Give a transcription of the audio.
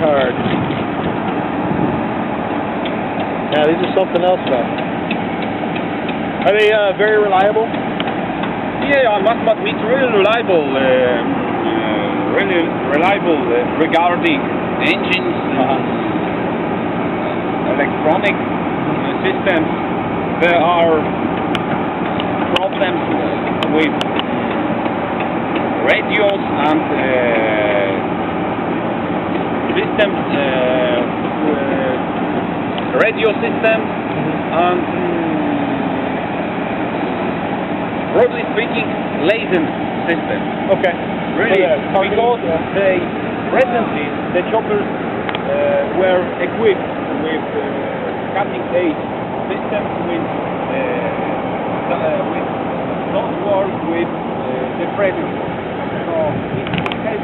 hard. Yeah, these are something else though. Are they very reliable? Yeah, I must admit, really reliable. Really reliable regarding engines, electronic systems. There are problems with radios and systems, radio systems, and broadly speaking, laser systems. Okay. Really, Because they recently the choppers were equipped with cutting-edge systems with not work with the previous. So it has